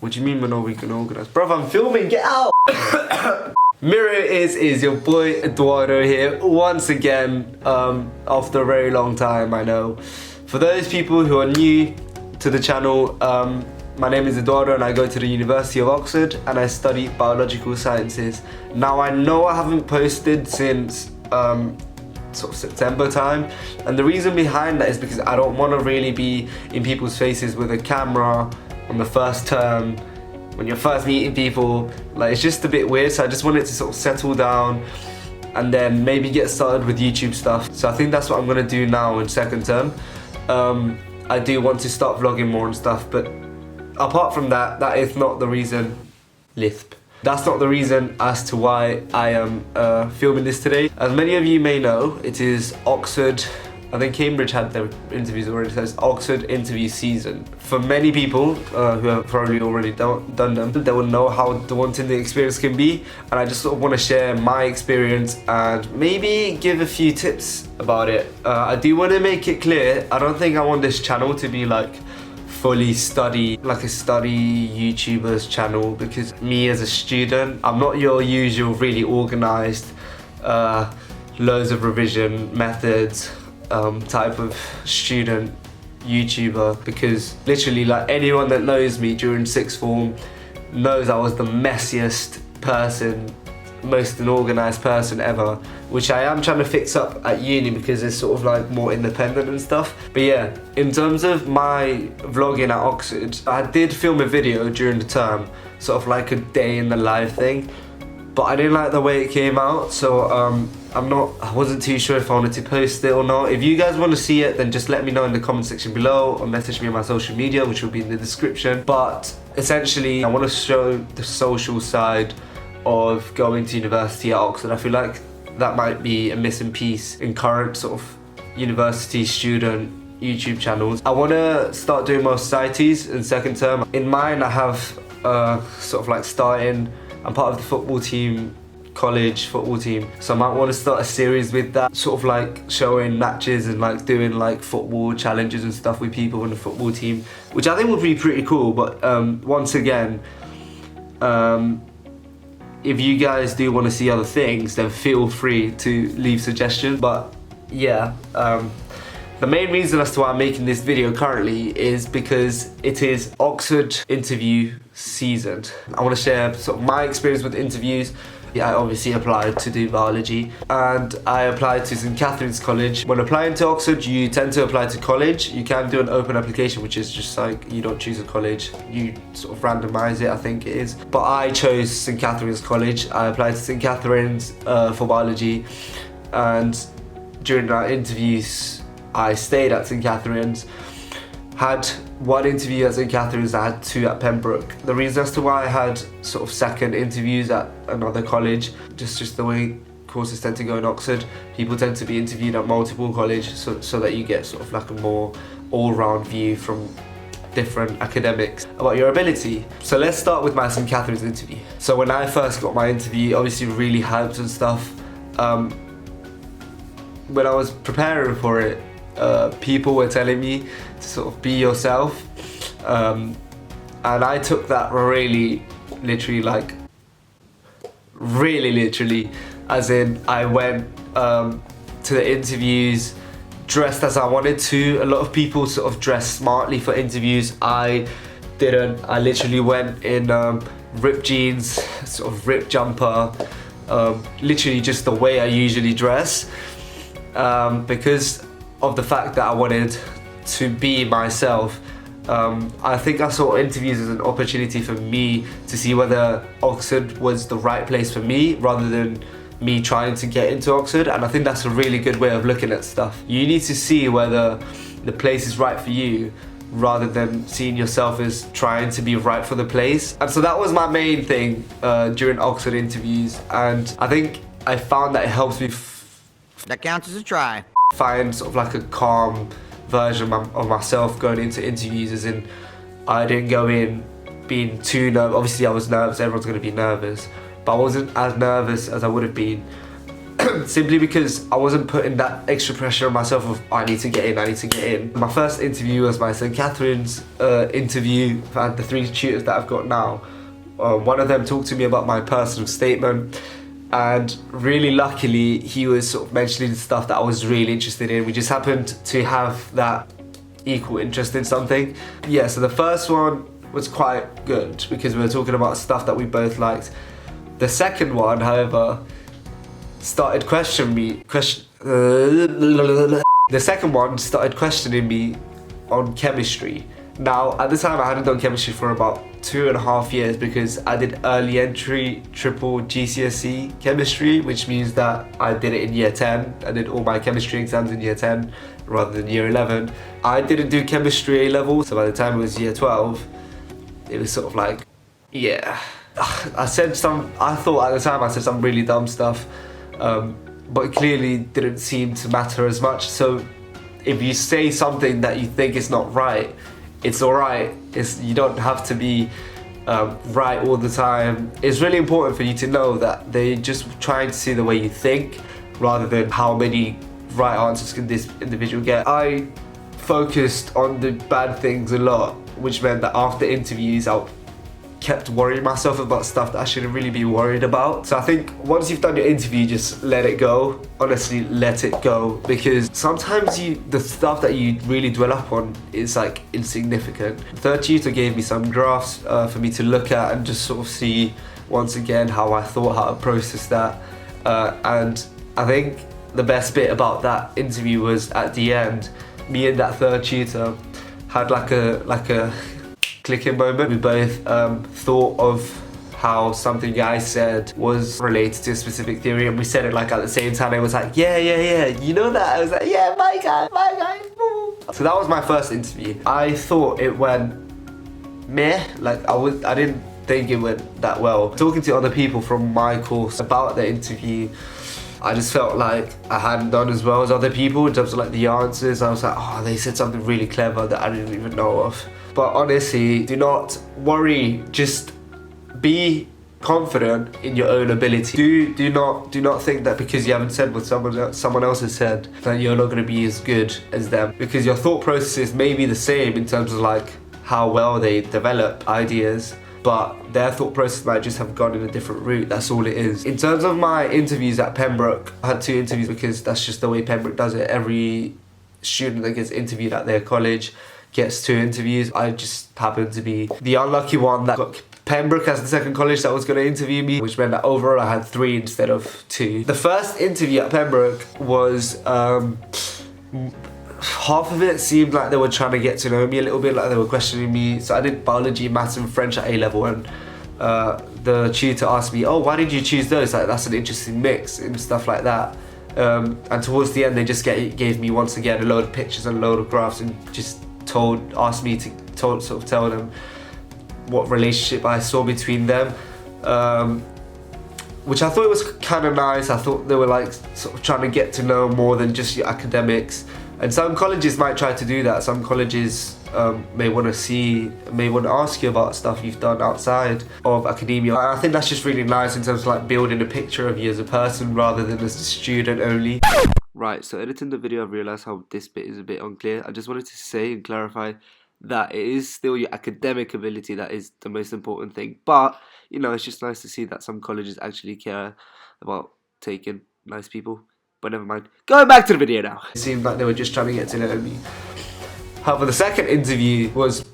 What do you mean we're not weak and organised? Bruv, I'm filming, get out! Mirror is your boy Eduardo here, once again, after a very long time, I know. For those people who are new to the channel, my name is Eduardo and I go to the University of Oxford and I study biological sciences. Now I know I haven't posted since sort of September time, and the reason behind that is because I don't want to really be in people's faces with a camera on the first term when you're first meeting people. Like, it's just a bit weird, so I just wanted to sort of settle down and then maybe get started with YouTube stuff. So I think that's what I'm going to do now in second term. I do want to start vlogging more and stuff, but apart from that, that is not the reason. Lisp. That's not the reason as to why I am filming this today. As many of you may know, it is Oxford, I think Cambridge had their interviews already, so it's Oxford interview season. For many people who have probably already done them, they will know how daunting the experience can be, and I just sort of want to share my experience and maybe give a few tips about it. I do want to make it clear, I don't think I want this channel to be like fully like a study YouTuber's channel, because me as a student, I'm not your usual really organised, loads of revision methods type of student YouTuber, because literally like anyone that knows me during sixth form knows I was the messiest person, most unorganised person ever, which I am trying to fix up at uni because it's sort of like more independent and stuff. But yeah, in terms of my vlogging at Oxford, I did film a video during the term, sort of like a day in the life thing, but I didn't like the way it came out, so I wasn't too sure if I wanted to post it or not. If you guys want to see it, then just let me know in the comment section below or message me on my social media, which will be in the description. But essentially, I want to show the social side of going to university at Oxford. I feel like that might be a missing piece in current sort of university student YouTube channels. I want to start doing more societies in second term. In mine, I have sort of like starting, I'm part of the football team, college football team, so I might want to start a series with that, sort of like showing matches and like doing like football challenges and stuff with people in the football team, which I think would be pretty cool. But once again, if you guys do want to see other things, then feel free to leave suggestions. But yeah, the main reason as to why I'm making this video currently is because it is Oxford interview season. I want to share sort of my experience with interviews. Yeah, I obviously applied to do biology and I applied to St Catherine's College. When applying to Oxford, you tend to apply to college. You can do an open application, which is just like you don't choose a college, you sort of randomise it, I think it is. But I chose St Catherine's College. I applied to St Catherine's for biology, and during our interviews I stayed at St Catherine's. Had one interview at St Catherine's, I had two at Pembroke. The reason as to why I had sort of second interviews at another college, just the way courses tend to go in Oxford, people tend to be interviewed at multiple colleges, so that you get sort of like a more all-round view from different academics about your ability. So let's start with my St Catherine's interview. So when I first got my interview, obviously really hyped and stuff. When I was preparing for it, people were telling me to sort of be yourself, and I took that really literally, as in I went to the interviews dressed as I wanted to. A lot of people sort of dress smartly for interviews. I didn't. I literally went in ripped jeans, sort of ripped jumper, literally just the way I usually dress, because of the fact that I wanted to be myself. I think I saw interviews as an opportunity for me to see whether Oxford was the right place for me, rather than me trying to get into Oxford. And I think that's a really good way of looking at stuff. You need to see whether the place is right for you, rather than seeing yourself as trying to be right for the place. And so that was my main thing during Oxford interviews, and I think I found that it helps me that counts as a try. Find sort of like a calm version of myself going into interviews, as in I didn't go in being too nervous. Obviously I was nervous, everyone's going to be nervous, but I wasn't as nervous as I would have been simply because I wasn't putting that extra pressure on myself of I need to get in. My first interview was my St. Catherine's interview. I've had the 3 tutors that I've got now. One of them talked to me about my personal statement, and really luckily he was sort of mentioning stuff that I was really interested in. We just happened to have that equal interest in something. Yeah, so the first one was quite good because we were talking about stuff that we both liked. The second one, however, started questioning me. The second one started questioning me on chemistry. Now, at the time, I hadn't done chemistry for about 2.5 years because I did early entry triple GCSE chemistry, which means that I did it in year 10. I did all my chemistry exams in year 10 rather than year 11. I didn't do chemistry A level, so by the time it was year 12, it was sort of like, yeah. I thought at the time I said some really dumb stuff, but it clearly didn't seem to matter as much. So if you say something that you think is not right, it's alright. You don't have to be right all the time. It's really important for you to know that they're just trying to see the way you think rather than how many right answers can this individual get. I focused on the bad things a lot, which meant that after interviews I kept worrying myself about stuff that I shouldn't really be worried about. So I think once you've done your interview, just let it go. Honestly, let it go, because sometimes the stuff that you really dwell up on is like insignificant. Third tutor gave me some drafts for me to look at and just sort of see once again how I thought, how to process that. And I think the best bit about that interview was at the end, me and that third tutor had like a clicking moment. We both thought of how something I said was related to a specific theory, and we said it like at the same time. It was like, yeah, you know that? I was like, yeah, my guy. So that was my first interview. I thought it went meh. Like I didn't think it went that well. Talking to other people from my course about the interview, I just felt like I hadn't done as well as other people in terms of like the answers. I was like, oh, they said something really clever that I didn't even know of. But honestly, do not worry. Just be confident in your own ability. Do not think that because you haven't said what someone else has said that you're not going to be as good as them, because your thought processes may be the same in terms of like how well they develop ideas, but their thought process might just have gone in a different route. That's all it is. In terms of my interviews at Pembroke, I had 2 interviews because that's just the way Pembroke does it. Every student that gets interviewed at their college gets 2 interviews. I just happened to be the unlucky one that got Pembroke as the second college that was going to interview me, which meant that overall I had 3 instead of 2. The first interview at Pembroke was half of it seemed like they were trying to get to know me a little bit, like they were questioning me. So I did biology, maths and French at A level, and the tutor asked me, oh, why did you choose those? Like, that's an interesting mix and stuff like that. And towards the end they just gave me once again a load of pictures and a load of graphs and just asked me to tell them what relationship I saw between them, which I thought was kind of nice. I thought they were like sort of trying to get to know more than just your academics. And some colleges might try to do that. Some colleges may want to ask you about stuff you've done outside of academia. I think that's just really nice in terms of like building a picture of you as a person rather than as a student only. Right, so editing the video, I've realised how this bit is a bit unclear. I just wanted to say and clarify that it is still your academic ability that is the most important thing. But, you know, it's just nice to see that some colleges actually care about taking nice people. But never mind. Going back to the video now. It seemed like they were just trying to get to know me. However, the second interview was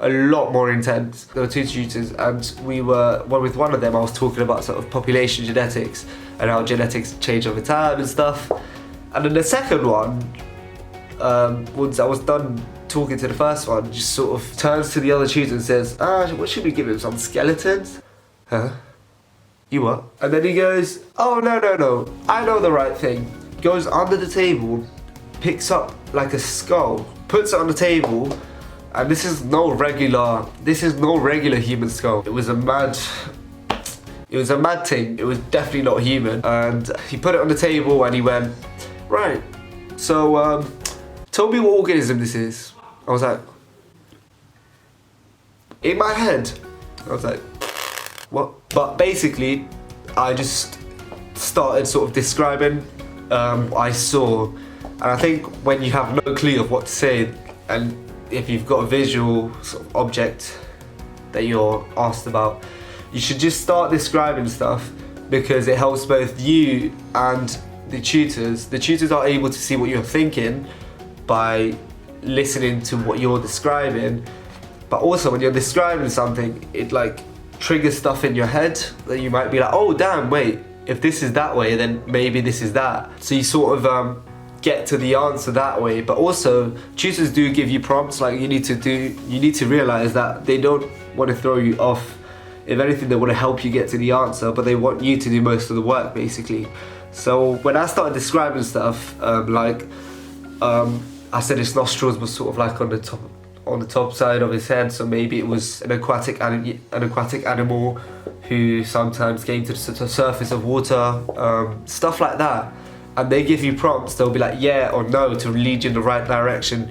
a lot more intense. There were 2 tutors, and with one of them I was talking about sort of population genetics and how genetics change over time and stuff. And then the second one, once I was done talking to the first one, just sort of turns to the other tutor and says, what should we give him, some skeletons? Huh? You what? And then he goes, oh no, I know the right thing. Goes under the table, picks up like a skull, puts it on the table, and this is no regular human skull. It was a mad thing. It was definitely not human. And he put it on the table and he went, right, so tell me what organism this is. I was like, in my head, I was like, what? But basically, I just started sort of describing what I saw, and I think when you have no clue of what to say, and if you've got a visual sort of object that you're asked about, you should just start describing stuff, because it helps both you and the tutors. The tutors are able to see what you're thinking by listening to what you're describing, but also when you're describing something, it like triggers stuff in your head that you might be like, oh damn, wait, if this is that way, then maybe this is that. So you sort of get to the answer that way. But also tutors do give you prompts. Like you need to realize that they don't want to throw you off. If anything, they want to help you get to the answer, but they want you to do most of the work basically. So when I started describing stuff, I said his nostrils was sort of like on the top side of his head, so maybe it was an aquatic animal who sometimes came to the surface of water, stuff like that. And they give you prompts. They'll be like yeah or no to lead you in the right direction.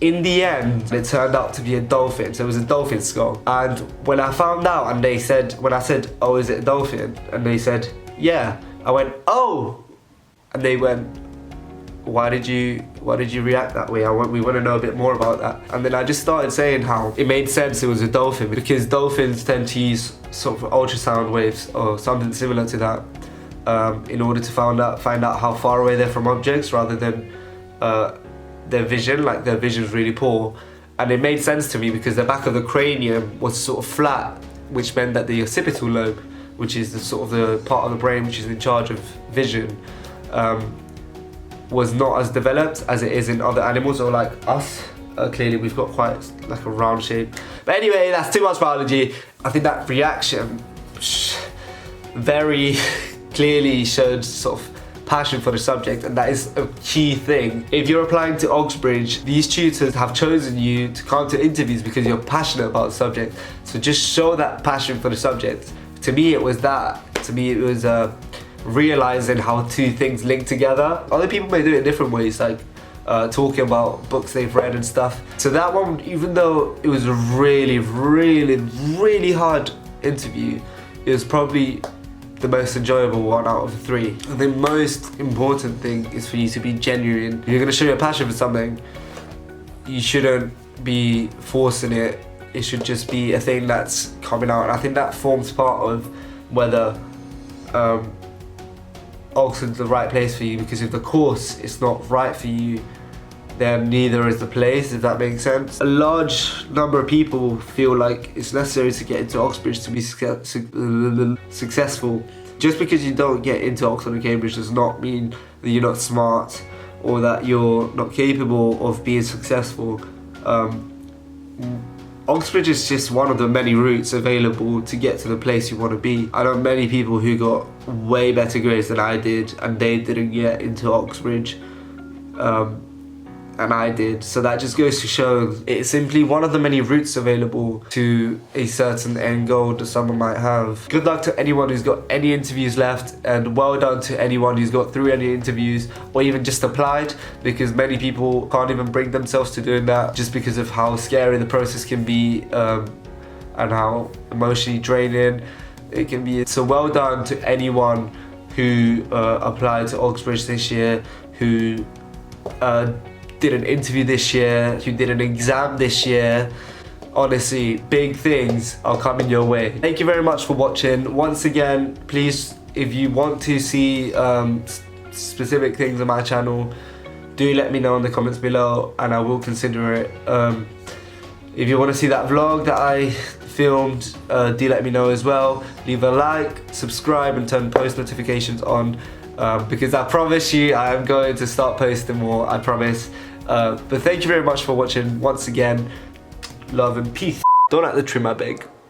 In the end, it turned out to be a dolphin, so it was a dolphin skull. And when I found out, and when I said, oh, is it a dolphin? And they said, yeah. I went, oh! And they went, why did you react that way? We want to know a bit more about that. And then I just started saying how it made sense it was a dolphin, because dolphins tend to use sort of ultrasound waves or something similar to that in order to find out how far away they're from objects, rather than their vision. Like their vision is really poor. And it made sense to me because the back of the cranium was sort of flat, which meant that the occipital lobe, which is the sort of the part of the brain which is in charge of vision, was not as developed as it is in other animals, or like us. Clearly we've got quite like a round shape. But anyway, that's too much biology. I think that reaction very clearly showed sort of passion for the subject, and that is a key thing. If you're applying to Oxbridge, these tutors have chosen you to come to interviews because you're passionate about the subject. So just show that passion for the subject. To me it was that. To me it was realizing how two things link together. Other people may do it in different ways, like talking about books they've read and stuff. So that one, even though it was a really, really, really hard interview, it was probably the most enjoyable one out of the three. The most important thing is for you to be genuine. If you're going to show your passion for something, you shouldn't be forcing it. It should just be a thing that's coming out. And I think that forms part of whether Oxford's the right place for you, because if the course is not right for you, then neither is the place, if that makes sense. A large number of people feel like it's necessary to get into Oxbridge to be successful. Just because you don't get into Oxford and Cambridge does not mean that you're not smart or that you're not capable of being successful. Oxbridge is just one of the many routes available to get to the place you want to be. I know many people who got way better grades than I did, and they didn't get into Oxbridge. And I did. So that just goes to show it's simply one of the many routes available to a certain end goal that someone might have. Good luck to anyone who's got any interviews left, and well done to anyone who's got through any interviews or even just applied, because many people can't even bring themselves to doing that just because of how scary the process can be and how emotionally draining it can be. So well done to anyone who applied to Oxbridge this year, who did an interview this year, who did an exam this year. Honestly, big things are coming your way. Thank you very much for watching. Once again, please, if you want to see specific things on my channel, do let me know in the comments below and I will consider it. If you want to see that vlog that I filmed, do let me know as well. Leave a like, subscribe and turn post notifications on. Because I promise you I am going to start posting more, I promise. But thank you very much for watching once again. Love and peace. Don't like the trim, I beg.